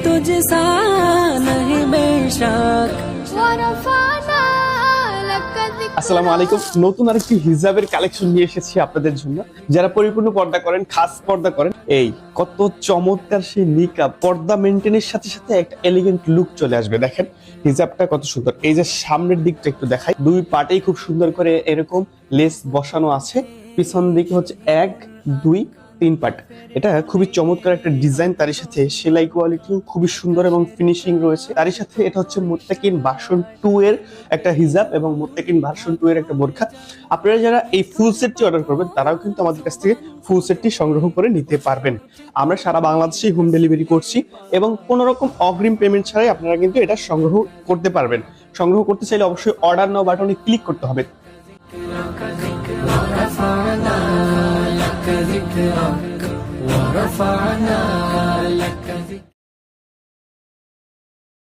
तुझसा नहीं बेशक। আসসালামু আলাইকুম। নতুন আরেকটি হিজাবের কালেকশন নিয়ে এসেছি আপনাদের জন্য। যারা পরিপূর্ণ পর্দা করেন, খাস পর্দা করেন, এই কত চমৎকার সেই নিকাব, পর্দা মেনটেনের সাথে সাথে একটা এলিগেন্ট লুক চলে আসবে। দেখেন হিজাবটা কত সুন্দর। এই যে সামনের দিকটা একটু দেখাই, দুই পাটেই খুব সুন্দর করে এরকম লেস বসানো আছে। পিছন দিকে হচ্ছে 1 2 3 পার্ট। এটা খুবই চমৎকার একটা ডিজাইন, তারই সাথে সেলাই কোয়ালিটি খুবই সুন্দর এবং ফিনিশিং রয়েছে। তারই সাথে এটা হচ্ছে মুত্তাকিন ভার্সন 2 এর একটা হিজাব এবং মুত্তাকিন ভার্সন 2 এর একটা বোরখা। আপনারা যারা এই ফুল সেটটি অর্ডার করবেন তারাও কিন্তু আমাদের কাছ থেকে ফুল সেটটি সংগ্রহ করে নিতে পারবেন। আমরা সারা বাংলাদেশেই হোম ডেলিভারি করছি এবং কোনো রকম অগ্রিম পেমেন্ট ছাড়াই আপনারা কিন্তু এটা সংগ্রহ করতে পারবেন। সংগ্রহ করতে চাইলে অবশ্যই অর্ডার নাও বাটনে ক্লিক করতে হবে। ورفعنا لك